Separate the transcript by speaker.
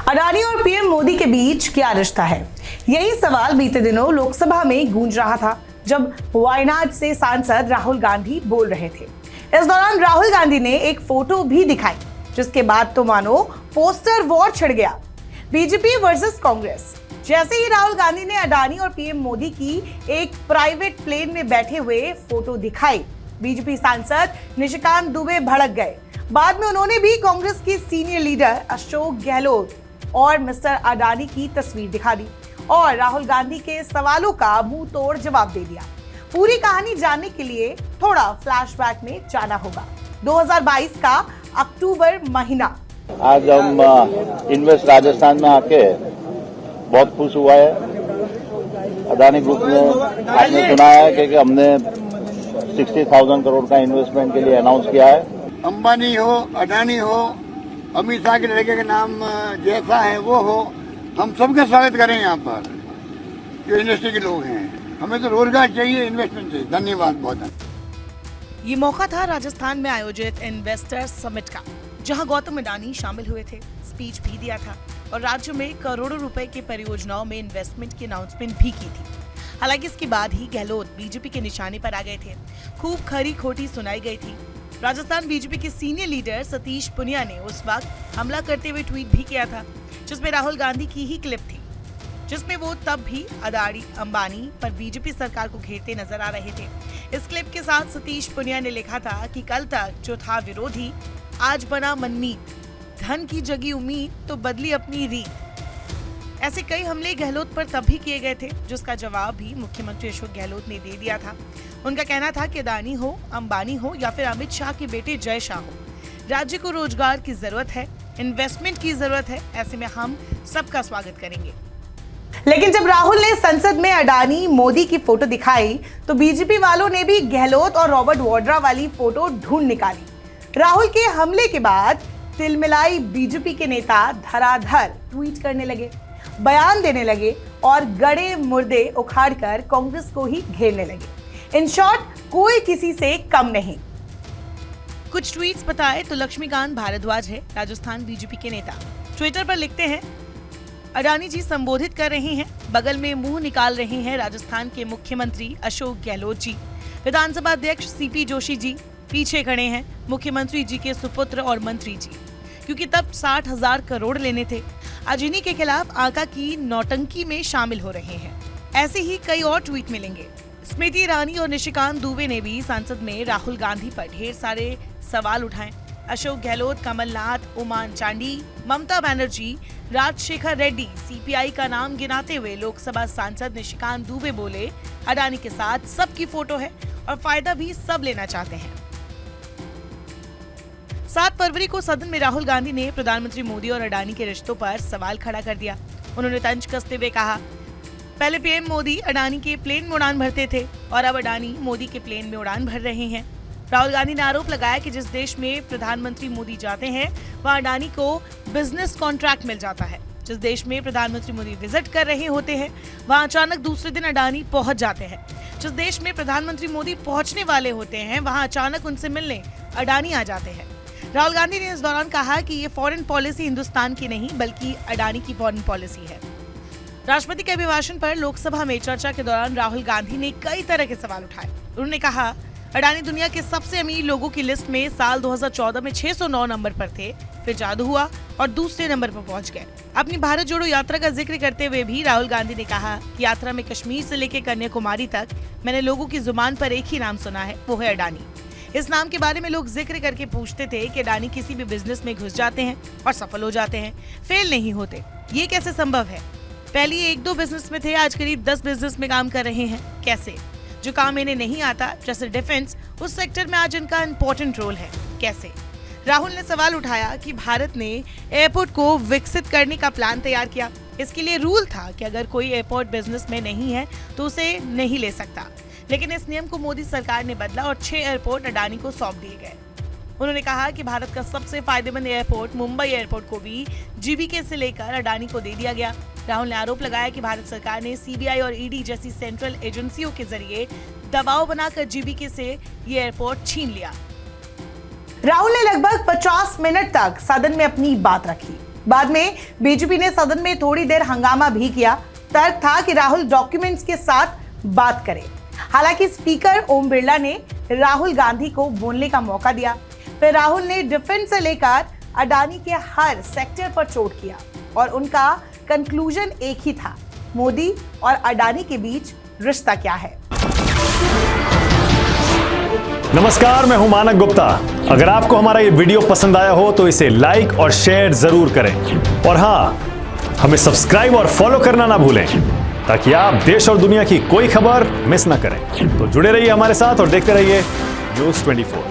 Speaker 1: अडानी और पीएम मोदी के बीच क्या रिश्ता है? यही सवाल बीते दिनों लोकसभा में गूंज रहा था जब वायनाड से सांसद राहुल गांधी बोल रहे थे। इस दौरान राहुल गांधी ने एक फोटो भी दिखाई, जिसके बाद तो मानो पोस्टर वॉर छिड़ गया। BJP versus Congress. जैसे ही राहुल गांधी ने अडानी और पीएम मोदी की एक प्राइवेट प्लेन में बैठे हुए फोटो दिखाई, बीजेपी सांसद निशिकांत दुबे भड़क गए। बाद में उन्होंने भी कांग्रेस के सीनियर लीडर अशोक गहलोत और मिस्टर अडानी की तस्वीर दिखा दी और राहुल गांधी के सवालों का मुंह तोड़ जवाब दे दिया। पूरी कहानी जानने के लिए थोड़ा फ्लैशबैक में जाना होगा। 2022 का अक्टूबर महीना।
Speaker 2: आज हम इन्वेस्ट राजस्थान में आके बहुत खुश हुआ है। अडानी ग्रुप ने आपने सुना है कि हमने 60,000 करोड़ का इन्वेस्टमेंट के लिए अनाउंस किया है।
Speaker 3: अंबानी हो, अडानी हो, अमित शाह के लड़के का नाम जैसा है वो हो, हम सबका स्वागत करें। यहाँ पर जो इंडस्ट्री के लोग हैं, हमें तो रोजगार चाहिए, इन्वेस्टमेंट चाहिए। धन्यवाद बहुत।
Speaker 1: ये मौका था राजस्थान में आयोजित इन्वेस्टर समिट का, जहां गौतम अडानी शामिल हुए थे, स्पीच भी दिया था और राज्य में करोड़ों रुपए की परियोजनाओं में इन्वेस्टमेंट की अनाउंसमेंट भी की थी। हालांकि इसके बाद ही गहलोत बीजेपी के निशाने पर आ गए थे। खूब खरी खोटी सुनाई गई थी। राजस्थान बीजेपी के सीनियर लीडर सतीश पुनिया ने उस वक्त हमला करते हुए ट्वीट भी किया था, जिसमें राहुल गांधी की ही क्लिप थी, जिसमें वो तब भी अडानी अंबानी पर बीजेपी सरकार को घेरते नजर आ रहे थे। इस क्लिप के साथ सतीश पुनिया ने लिखा था कि कल तक जो था विरोधी, आज बना मनमीत, धन की जगी उम्मीद तो बदली अपनी रीत। ऐसे कई हमले गहलोत पर तब भी किए गए थे, जिसका जवाब भी मुख्यमंत्री अशोक गहलोत ने दे दिया था। उनका कहना था कि अडानी हो, अंबानी हो या फिर अमित शाह के बेटे जय शाह हो, राज्य को रोजगार की जरूरत है, इन्वेस्टमेंट की जरूरत है। ऐसे में हम सबका स्वागत करेंगे। लेकिन जब राहुल ने संसद में अडानी मोदी की फोटो दिखाई, तो बीजेपी वालों ने भी गहलोत और रॉबर्ट वाड्रा वाली फोटो ढूंढ निकाली। राहुल के हमले के बाद तिलमिलाई बीजेपी के नेता धराधर ट्वीट करने लगे, बयान देने लगे और गड़े मुर्दे उखाड़कर कांग्रेस को ही घेरने लगे। इन शॉर्ट, कोई किसी से कम नहीं। कुछ ट्वीट्स बताए तो लक्ष्मीकांत भारद्वाज है, राजस्थान बीजेपी के नेता, ट्विटर पर लिखते हैं, अडानी जी संबोधित कर रहे हैं, बगल में मुंह निकाल रहे हैं राजस्थान के मुख्यमंत्री अशोक गहलोत जी, विधानसभा अध्यक्ष सीपी जोशी जी पीछे खड़े हैं, मुख्यमंत्री जी के सुपुत्र और मंत्री जी, क्योंकि तब 60,000 करोड़ लेने थे। आज इन्हीं के खिलाफ आका की नौटंकी में शामिल हो रहे हैं। ऐसे ही कई और ट्वीट मिलेंगे। स्मृति ईरानी और निशिकांत दुबे ने भी संसद में राहुल गांधी पर ढेर सारे सवाल उठाए। अशोक गहलोत, कमलनाथ, उमान चांडी, ममता बनर्जी, राजशेखर रेड्डी, सीपीआई का नाम गिनाते हुए लोकसभा सांसद निशिकांत दुबे बोले, अडानी के साथ सबकी फोटो है और फायदा भी सब लेना चाहते हैं। 7 फरवरी को सदन में राहुल गांधी ने प्रधानमंत्री मोदी और अडानी के रिश्तों पर सवाल खड़ा कर दिया। उन्होंने तंज कसते हुए कहा, पहले पीएम मोदी अडानी के प्लेन में उड़ान भरते थे और अब अडानी मोदी के प्लेन में उड़ान भर रहे हैं। राहुल गांधी ने आरोप लगाया कि जिस देश में प्रधानमंत्री मोदी जाते हैं, वहां अडानी को बिजनेस कॉन्ट्रैक्ट मिल जाता है। जिस देश में प्रधानमंत्री मोदी विजिट कर रहे होते हैं, वहां अचानक दूसरे दिन अडानी पहुंच जाते हैं। जिस देश में प्रधानमंत्री मोदी पहुंचने वाले होते हैं, वहां अचानक उनसे मिलने अडानी आ जाते हैं। राहुल गांधी ने इस दौरान कहा कि ये फॉरेन पॉलिसी हिंदुस्तान की नहीं बल्कि अडानी की फॉरेन पॉलिसी है। राष्ट्रपति के अभिभाषण पर लोकसभा में चर्चा के दौरान राहुल गांधी ने कई तरह के सवाल उठाए। उन्होंने कहा, अडानी दुनिया के सबसे अमीर लोगों की लिस्ट में साल 2014 में 609 नंबर पर थे, फिर जादू हुआ और दूसरे नंबर पर पहुंच गए। अपनी भारत जोड़ो यात्रा का जिक्र करते हुए भी राहुल गांधी ने कहा कि यात्रा में कश्मीर से लेकर कन्याकुमारी तक मैंने लोगों की जुबान पर एक ही नाम सुना है, वो है अडानी। इस नाम के बारे में लोग जिक्र करके पूछते थे कि अडानी किसी भी बिजनेस में घुस जाते हैं और सफल हो जाते हैं, फेल नहीं होते। ये कैसे संभव है? पहले 1-2 बिजनेस में थे, आज करीब 10 बिजनेस में काम कर रहे हैं। कैसे? जो काम इन्हें नहीं आता, जैसे डिफेंस, उस सेक्टर में आज इनका इम्पोर्टेंट रोल है। कैसे? राहुल ने सवाल उठाया कि भारत ने एयरपोर्ट को विकसित करने का प्लान तैयार किया। इसके लिए रूल था कि अगर कोई एयरपोर्ट बिजनेस में नहीं है तो उसे नहीं ले सकता, लेकिन इस नियम को मोदी सरकार ने बदला और 6 एयरपोर्ट अडानी को सौंप दिए गए। उन्होंने कहा कि भारत का सबसे फायदेमंद एयरपोर्ट मुंबई एयरपोर्ट को भी जीबीके से लेकर अडानी को दे दिया गया। राहुल ने आरोप लगाया कि भारत सरकार ने सीबीआई और ईडी जैसी सेंट्रल एजेंसियों के जरिए दबाव बनाकर जीबीके से ये एयरपोर्ट छीन लिया। राहुल ने लगभग 50 मिनट तक सदन में अपनी बात रखी। बाद में बीजेपी ने सदन में थोड़ी देर हंगामा भी किया। तर्क था कि राहुल डॉक्यूमेंट्स के साथ बात करें। हालांकि स्पीकर ओम बिरला ने राहुल गांधी को बोलने का मौका दिया। फिर राहुल ने डिफेंस से लेकर अडानी के हर सेक्टर पर चोट किया और उनका कंक्लूजन एक ही था, मोदी और अडानी के बीच रिश्ता क्या है।
Speaker 4: नमस्कार, मैं हूं मानक गुप्ता। अगर आपको हमारा ये वीडियो पसंद आया हो तो इसे लाइक और शेयर जरूर करें और हां, हमें सब्सक्राइब और फॉलो करना ना भूलें ताकि आप देश और दुनिया की कोई खबर मिस ना करें। तो जुड़े रहिए हमारे साथ और देखते रहिए न्यूज़ 24।